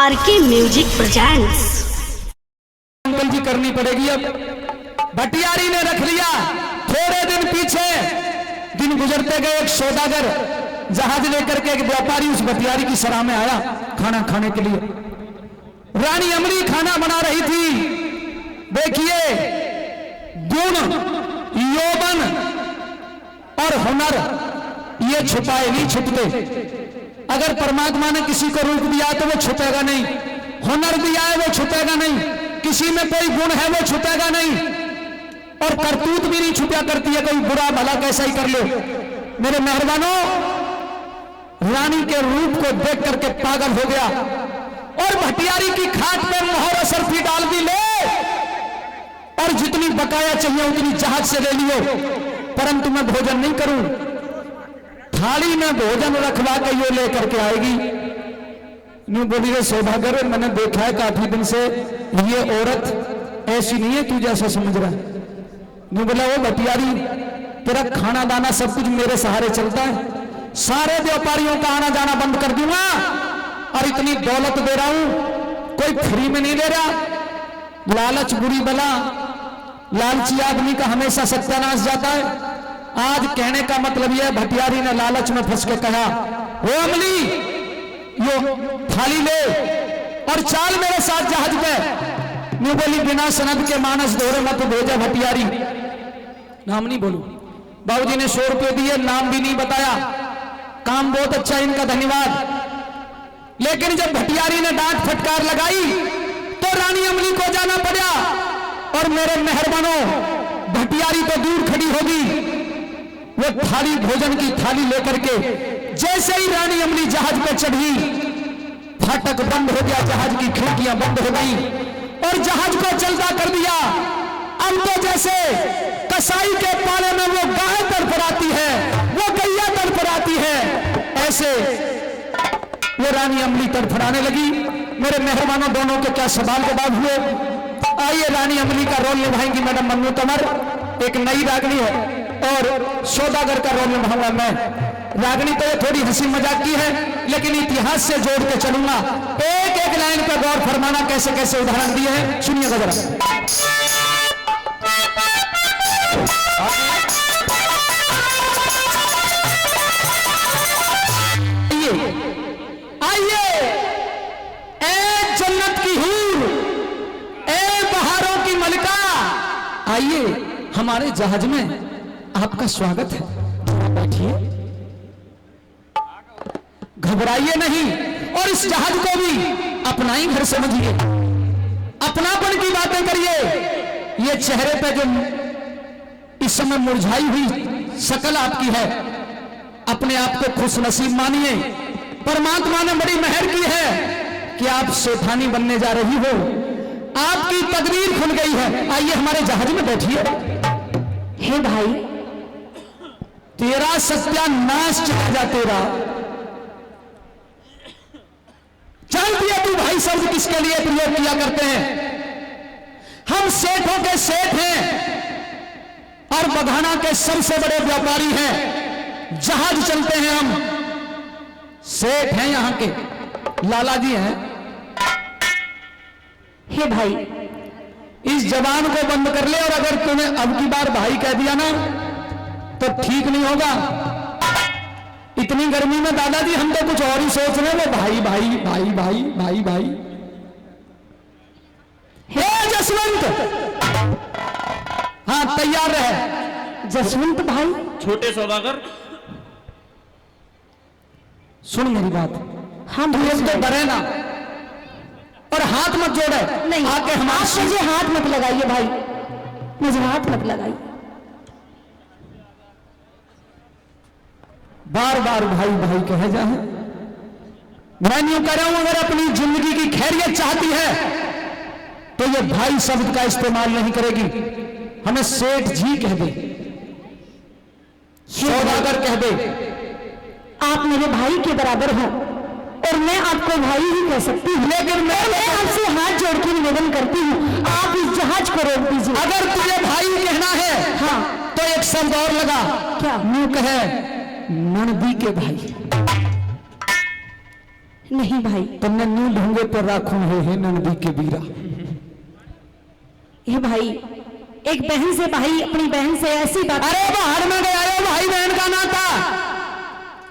RK music presents. Uncle जी करनी पड़ेगी अब। भटियारी ने रख लिया। थोड़े दिन पीछे दिन गुजरते गए, एक सौदागर जहाज लेकर के एक व्यापारी उस भटियारी की सराह में आया खाना खाने के लिए। रानी अमली खाना बना रही थी। देखिए, गुण, यौवन और हुनर ये छुपाए नहीं छुपते। अगर परमात्मा ने किसी को रूप दिया तो वो छुपेगा नहीं, हुनर दिया है वो छुपेगा नहीं, किसी में कोई गुण है वो छुपेगा नहीं, और करतूत भी नहीं छुपा करती है। कोई बुरा भला कैसा ही कर लो। मेरे मेहरबानों, रानी के रूप को देख करके पागल हो गया और भटियारी की खाट पे मोहर और सर्फी डाल दी। ले और जितनी बकाया चाहिए उतनी जहाज से ले लियो, परंतु मैं भोजन नहीं करूं। थाली में भोजन रखवा के ये लेकर के आएगी। यूं बोली, रे सौदागर, मैंने देखा है काफी दिन से, ये औरत ऐसी नहीं है तू जैसा समझ रहा है। यूं बोला, वो भटियारी, तेरा खाना दाना सब कुछ मेरे सहारे चलता है, सारे व्यापारियों का आना जाना बंद कर दूंगा और इतनी दौलत दे रहा हूं, कोई फ्री में नहीं दे रहा। लालच बुरी बला, लालची आदमी का हमेशा सत्यानाश जाता है। आज कहने का मतलब यह, भटियारी ने लालच में फंस के कहा, ओ अमली, यो थाली ले और चाल मेरे साथ जहाज पे। मैं बोली, बिना सनद के मानस दोहरे मत भेजा भटियारी। नाम नहीं बोलू। बाबूजी ने 100 रुपये दिए, नाम भी नहीं बताया। काम बहुत अच्छा, इनका धन्यवाद। लेकिन जब भटियारी ने डांट फटकार लगाई तो रानी अमली को जाना पड़ा। और मेरे मेहरबानों, भटियारी तो दूर खड़ी होगी, वो थाली, भोजन की थाली लेकर के जैसे ही रानी अमली जहाज पे चढ़ी, फाटक बंद हो गया, जहाज की खिड़कियां बंद हो गई और जहाज को चलता कर दिया। अब तो जैसे कसाई के पाले में वो गाय तड़फड़ाती है, वो गैया तड़फड़ाती है, ऐसे वो रानी अमली तड़फड़ाने लगी। मेरे मेहरबानों, दोनों के क्या सवाल जवाब हुए। आइए, रानी अमली का रोल निभाएंगी मैडम मन्नू तंवर, एक नई रागनी है, और सौदागर का रोल निभाऊंगा मैं। रागनी तो ये थोड़ी हंसी मजाक की है, लेकिन इतिहास से जोड़ के चलूंगा। एक एक लाइन पर गौर फरमाना, कैसे कैसे उदाहरण दिए हैं, सुनिएगा जरा। आइए, ए जन्नत की हूर, ए बहारों की मलिका, आइए हमारे जहाज में आपका स्वागत है। बैठिए, घबराइए नहीं और इस जहाज को भी अपना ही घर समझिए, अपनापन की बातें करिए। ये चेहरे पे जो इस समय मुरझाई हुई शक्ल आपकी है, अपने आप को खुशनसीब मानिए। परमात्मा ने बड़ी मेहर की है कि आप सेठानी बनने जा रही हो, आपकी तकदीर खुल गई है। आइए हमारे जहाज में बैठिए। हे भाई, तेरा सत्यानाश चला जा तेरा। जानती है तू भाई शब्द किसके लिए प्रयोग किया करते हैं? हम सेठों के सेठ हैं और बघाना के सबसे बड़े व्यापारी हैं। जहाज चलते हैं हम, सेठ हैं यहाँ के, लाला जी हैं। हे भाई, इस जबान को बंद कर ले, और अगर तूने अब की बार भाई कह दिया ना तो ठीक नहीं होगा। इतनी गर्मी में दादाजी हम तो कुछ और ही सोच रहे हैं, वो भाई भाई भाई भाई भाई भाई। हे जसवंत, हाँ तैयार रहे। जसवंत भाई, छोटे सौदागर, सुन मेरी बात। हम तो डरे ना और हाथ मत जोड़े। नहीं, आके आप मुझे हाथ मत लगाइए भाई, मुझे हाथ मत लगाइए। बार बार भाई भाई कहे जाए। मैं यूं कह रहा हूं, अगर अपनी जिंदगी की खैरियत चाहती है तो ये भाई शब्द का इस्तेमाल नहीं करेगी, हमें सेठ जी कह दे, सौदागर कह दे। आप मेरे भाई के बराबर हो और मैं आपको भाई ही कह सकती हूँ, लेकिन मैं आपसे हाथ जोड़ के निवेदन करती हूँ, आप इस जहाज को रोक दीजिए। अगर तुझे भाई कहना है, हाँ, तो एक शब्द और लगा। क्या? यूं कहे, ननदी के भाई। नहीं भाई, तो नन्ही ढूंगे पर राखू है नंदी के बीरा। ये भाई एक बहन से भाई अपनी बहन से ऐसी बात। अरे बाहर में गया है भाई बहन का नाता,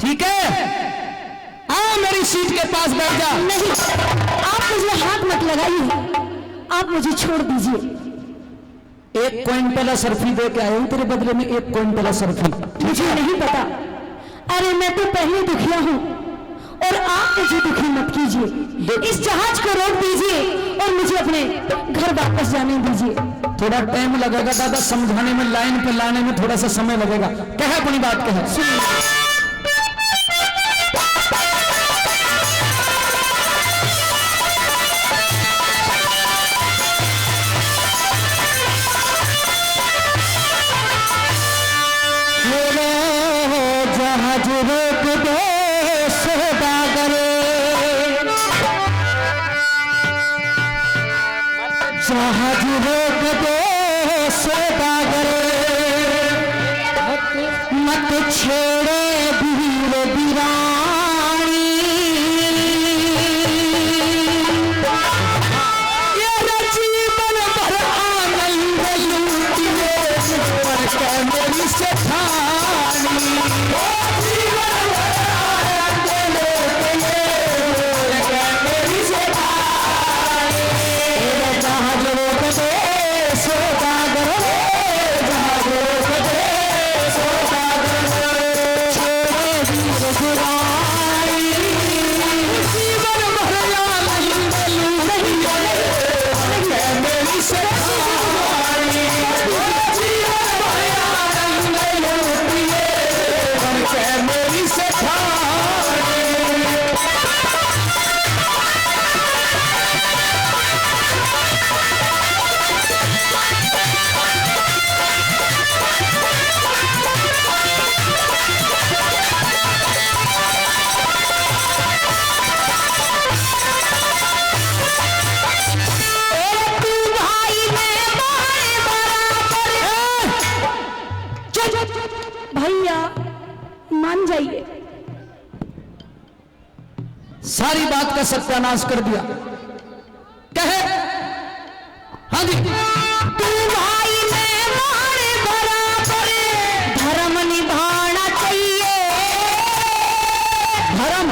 ठीक है? हाँ मेरी सीट के पास बैठ जा। नहीं, आप मुझे हाथ मत लगाइए, आप मुझे छोड़ दीजिए। 1 क्विंटल असरफी दे के आया हूं तेरे बदले में, 1 क्विंटल असरफी। मुझे नहीं पता, अरे मैं तो पहले दुखिया हूँ और आप मुझे दुखी मत कीजिए। इस जहाज को रोक दीजिए और मुझे अपने घर वापस जाने दीजिए। थोड़ा टाइम लगेगा दादा समझाने में, लाइन पे लाने में थोड़ा सा समय लगेगा। कहे अपनी बात कहे। जहाज रोक दो सौदागर, जहाज रोक दो सौदागर, मत छेड़े वीर वीरानी, ये जीवन भर आनंद लूटिए पर के मेरी सेठानी। भैया मान जाइए। सारी बात का सत्यानाश कर दिया। कहे हाँ जी, तू भाई मैं मारे बराबर, धर्म निभाना चाहिए। धर्म?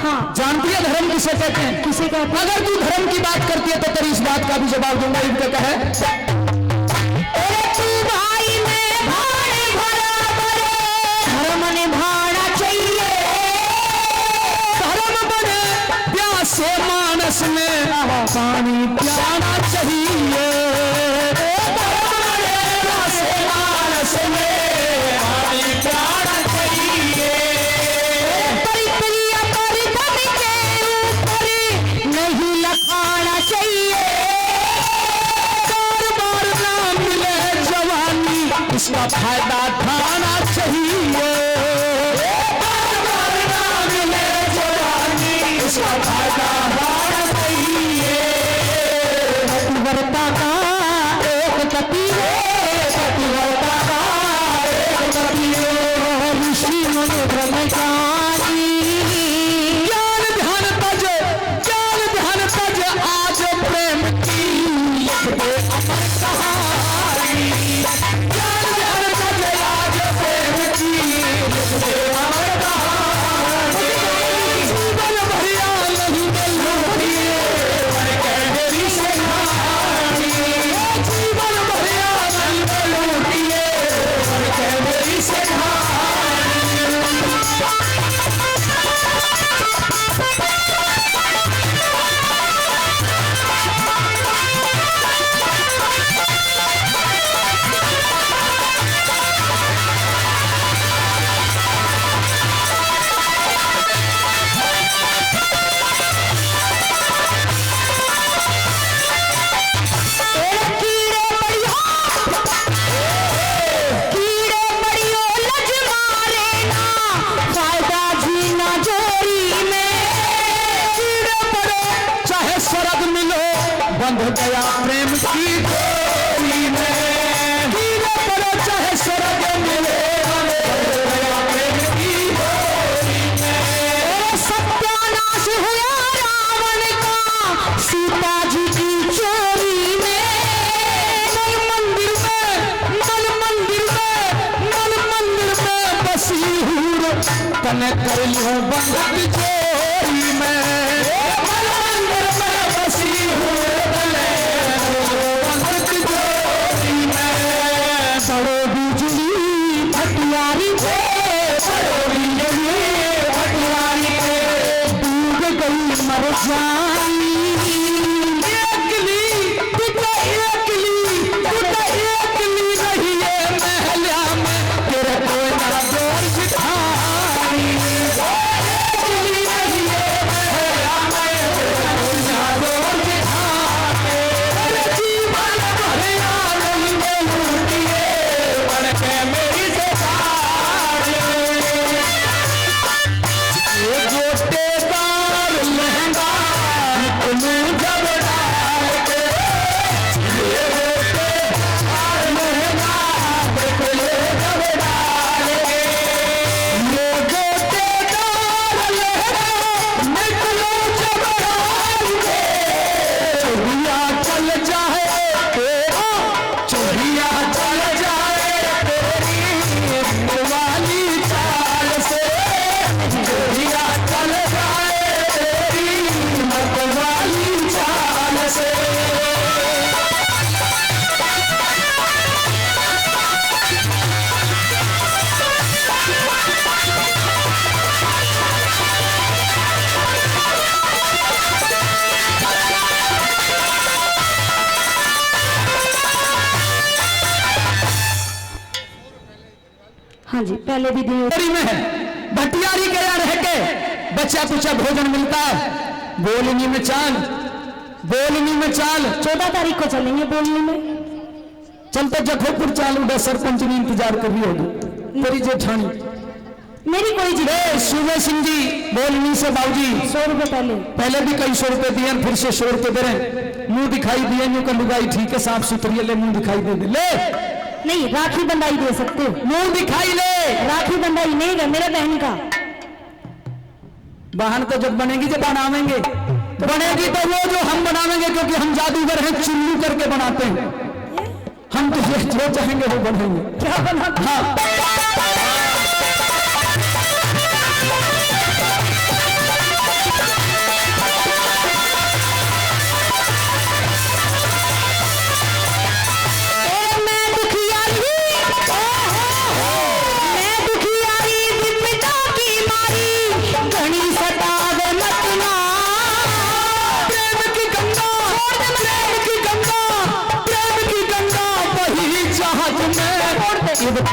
हाँ, जानती है धर्म किसे कहते हैं? किसे कहते हैं? अगर तू धर्म की बात करती है तो तेरी इस बात का भी जवाब दूंगा। इनके कहे से मानस में पानी पियाना चाहिए, से मानस में पानी पियाना चाहिए। परिप्रिया परिधन के ऊपर नहीं लखाना चाहिए। बार बार ना मिले जवानी इसका फायदा उठाना चाहिए। बार बार ना मिले जवानी इसका फायदा उठाना चाहिए। पतिव्रता का एक गति है, पतिव्रता का एक गति है, ऋषि मुनि ब्रह्मचारी। ज्ञान ध्यान तज, ज्ञान ध्यान तज आज प्रेम की लिखते अमर कहानी। ज्ञान ध्यान तज आज प्रेम की लिखते अमर कहानी। जीवन भरिया नहीं लूटिए पर के मेरी सेठानी। जीवन भरिया नहीं लूटिए पर के मेरी सेठानी। बंध गया प्रेम की डोरी में, हीरे पड़ो चाहे स्वर्ग मिले, बंध गया प्रेम की डोरी में। सत्यानाश हुआ कने कर लियो बंधन चोरी में मंदिर में बसी हूँ गले बंधन चोरी में बड़ो बिजली भटियारी पे बड़ो बिजली भटियारी पे डूब गई मर जानी एकली तू तो एकली रही है महला में तेरे कोई ना जोर सिखानी एकली रही है महला में तेरे कोई ना जोर सिखानी तेरे जीवन भरे आनंद में लूटिए बन के मेरी सतारे ये गोटेदार लहंगा निकलूं जब डाल के ये गोटेदार लहंगा निकलूं जब डाल के ये गोटेदार लहंगा निकलूं जब डाल के चोरिया चल जाए तेरा चोरिया चल जाए तेरी वाली चाल से चोरिया चल जाए तेरी मतवाली चाल से हाँ जी पहले भी दिन चोरी में है भटियारी के यहाँ रह के बच्चा कुचा भोजन मिलता है बोलनी में चाल 14 तारीख को चलेंगे बोलने में। चलते जखोपुर चालू बस सरपंच ने इंतजार कर रही होगी तेरी जेठानी मेरी कोई जी सूबे सिंह जी बोलनी से बाबूजी 100 रुपए पहले भी कई 100 रुपए दिए फिर से 100 रुपए दे रहे मुंह दिखाई दिए न्यू का लुगाई ठीक है साफ सुथरी है ले मुंह दिखाई दे ले नहीं राखी बंधाई दे सकते हो मुंह दिखाई ले राखी बंधाई नहीं है मेरे बहन का बहन तो जब बनेगी जब बनावेंगे बनेगी तो वो जो हम बनावेंगे क्योंकि हम जादूगर हैं चुल्लू करके बनाते हैं हम तो जो चाहेंगे वो बढ़ेंगे क्या बना हाँ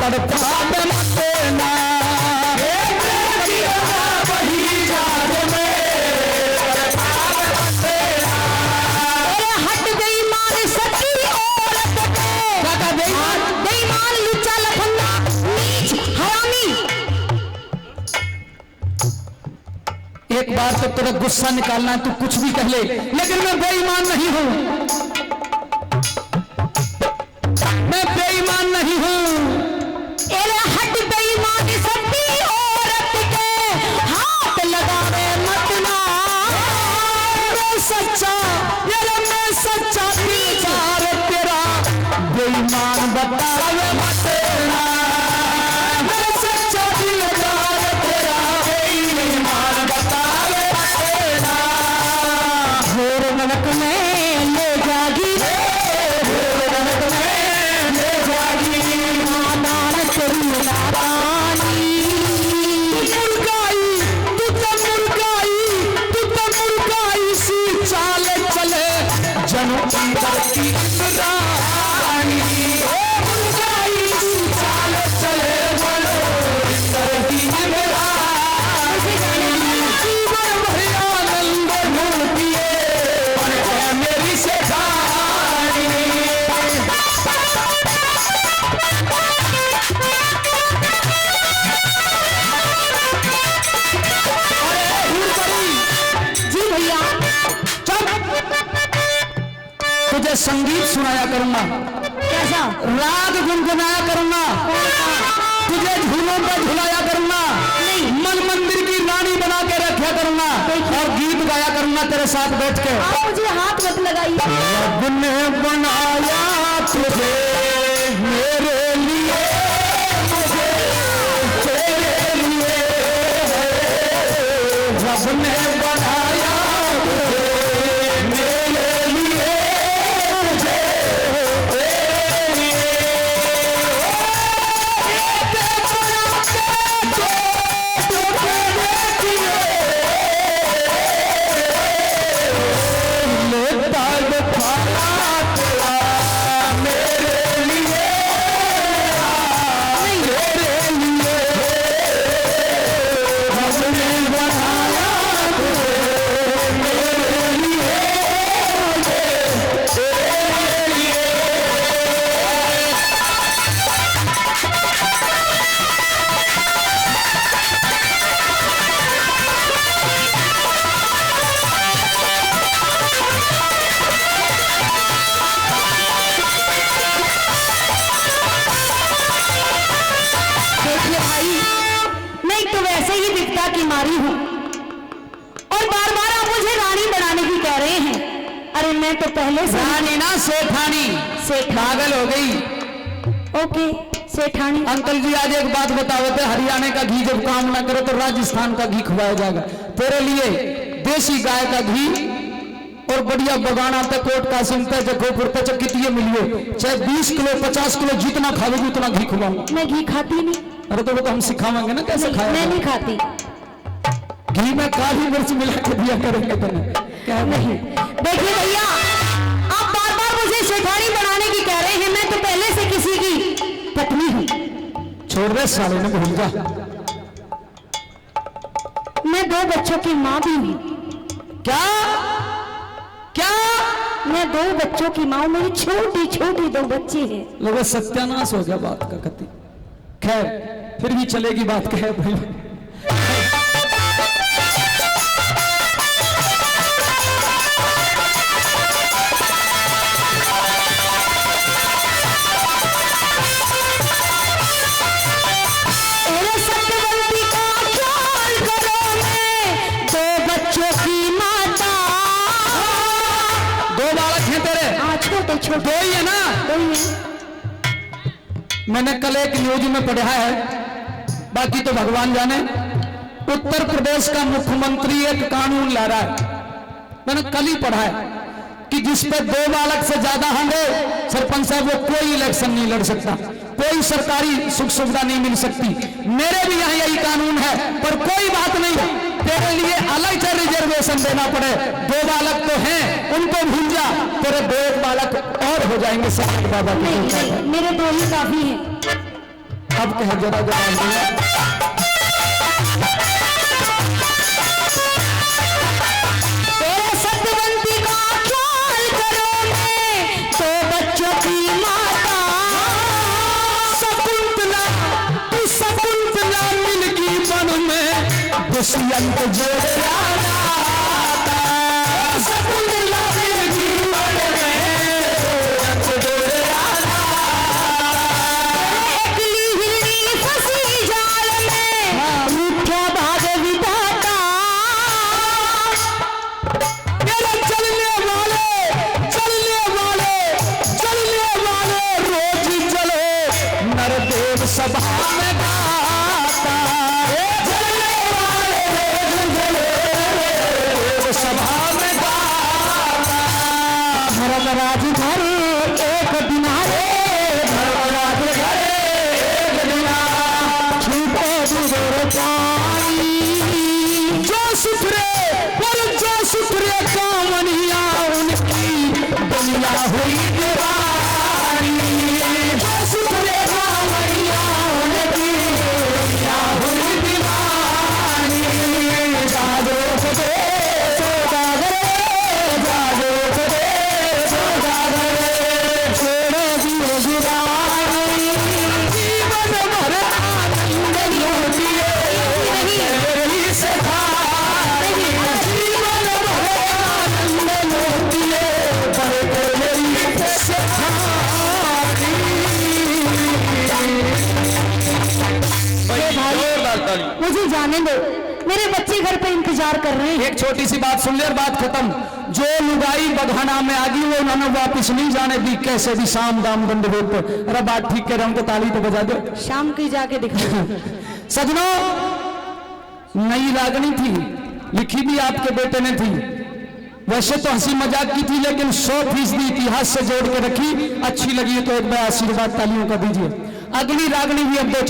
तड़पा में मतेना वही जाग में हट गई मान सकी औरत पे बेईमान लुच्चा लफंगा नीच हरामी। एक बार तो तेरा गुस्सा निकालना है तू कुछ भी कह ले लेकिन मैं बेईमान नहीं हूँ मैं बेईमान नहीं हूँ हट बेईमान सती औरत के हाथ लगावे मत ना मैं सच्चा दिलदार तेरा बेईमान बतावे मत ना मैं सच्चा दिलदार तेरा बेईमान बतावे मत ना घोर नरक में ले जागी नादान तेरी नादानी मुर्गाई सी चाल चले जनु अंदर की रानी मुर्गाई सी चाल चले जनु अंदर की रानी जीवन भर आनंद लूटिए मेरी सेठानी जी भैया तुझे संगीत सुनाया करूंगा कैसा राग गुनगुनाया करूंगा तुझे झूलों पर झुलाया करूंगा मन मंदिर की रानी बना के रखा करूंगा और गीत गाया करूंगा तेरे साथ बैठ के आप मुझे हाथ मत लगाइए रब ने बनाया तुझे मेरे लिए मुझे तेरे लिए दाग खाया तेरा मेरे लिए, तेरे लिए हमने बनाया तुझे, मेरे लिए, तेरे लिए। देखिए भाई, मैं एक तो वैसे ही विपदा की मारी हूँ और बार बार आप मुझे रानी बनाने की कह रहे हैं। अरे मैं तो पहले से रानी ना सेठानी, पागल हो गई। ओके सेठानी। अंकल जी आज एक बात बताओ थे, हरियाणा का घी जब काम ना करे तो राजस्थान का घी खवाया जाएगा। तेरे लिए देसी गाय का घी और बढ़िया बगाना तक कोट कासिम तक जगोपुर तक कितने मिलियो, चाहे 20 किलो 50 किलो जितना खाओगे उतना घी खवाऊंगा। मैं घी खाती नहीं। अरे तो वो तो हम सिखाएंगे ना कैसे खाया। मैं नहीं खाती घी में काली मिर्च मिला के दिया करेंगे तुम्हें, क्या नहीं। देखिए भैया, आप बार बार मुझे सेठानी बनाने की कह रहे हैं। मैं तो पहले से किसी की पत्नी हूँ। छोड़ दे साले ने, भूल जा। मैं 2 बच्चों की माँ भी हूँ। क्या क्या? मैं 2 बच्चों की माँ, मेरी छोटी छोटी 2 बच्चे हैं। लोगों सत्यानाश हो गया बात का कति। खैर फिर भी चलेगी बात, कहे भाई। अरे सत्यवती का ख्याल करो, मैं 2 बच्चों की माता। 2 बालक हैं तेरे? छोटे छोटे 2 ही है ना? 2 ही हैं। मैंने कल एक न्यूज में पढ़ा है, बाकी तो भगवान जाने। उत्तर प्रदेश का मुख्यमंत्री एक कानून ला रहा है, मैंने कल ही पढ़ा है कि जिस पे 2 बालक से ज्यादा होंगे सरपंच साहब, वो कोई इलेक्शन नहीं लड़ सकता, कोई सरकारी सुख सुविधा नहीं मिल सकती। मेरे भी यहाँ यही कानून है, पर कोई बात नहीं, तेरे लिए अलग से रिजर्वेशन देना पड़े। 2 बालक तो हैं, उनको भूल जा, तेरे 2 बालक और हो जाएंगे। साहब बाबा नहीं, मेरे 2 ही काफी हैं। अब कह जरा जरा सत्यवती का ख्याल करो, मैं 2 बच्चों की माता। शकुंतला, तू शकुंतला मिलगी वन में दुष्यंत जोड़ा नाता। शकुंतला मिलगी वन में दुष्यंत जोड़ा नाता। एकली हिरनी फंसी जाल में, मिथ्या भाग विधाता। मेरे चलने वाले रोज चलो नरदेव सभा में गाता। चलने वाले रोज चलो सभा में गाता। धर्मराज घरे एक दिनारे, धर्मराज घरे एक दिना छूटे दूर पानी। जो सुथरे पर जो सुथरे कामनिया उनकी दुनिया हुई दीवानी। जो सुथरे कामनिया उनकी दुनिया हुई दीवानी। जादो खुदे सौदागरे, जादो खुदे सौदागरे, छोड़े दिए दीवानी। जीवन भर आनंद लूटिए तेरी सखाई। जीवन भर आनंद लूटिए तेरी सखाई। मुझे जाने दो, मेरे बच्चे घर पे इंतजार कर रहे हैं। एक छोटी सी बात सुन ले और बात खत्म। जो लुगाई बघाना में आ गई वो उन्होंने वापिस नहीं जाने दी, कैसे भी शाम दाम दंड बोलते। अरे बात ठीक कह रहा हूं तो ताली तो बजा दो। शाम की जाके दिखा। सजनों, नई रागनी थी, लिखी भी आपके बेटे ने थी। वैसे तो हंसी मजाक की थी, लेकिन 100% इतिहास से जोड़ के रखी। अच्छी लगी तो एक बार आशीर्वाद तालियों का दीजिए। अगली रागनी भी अब दो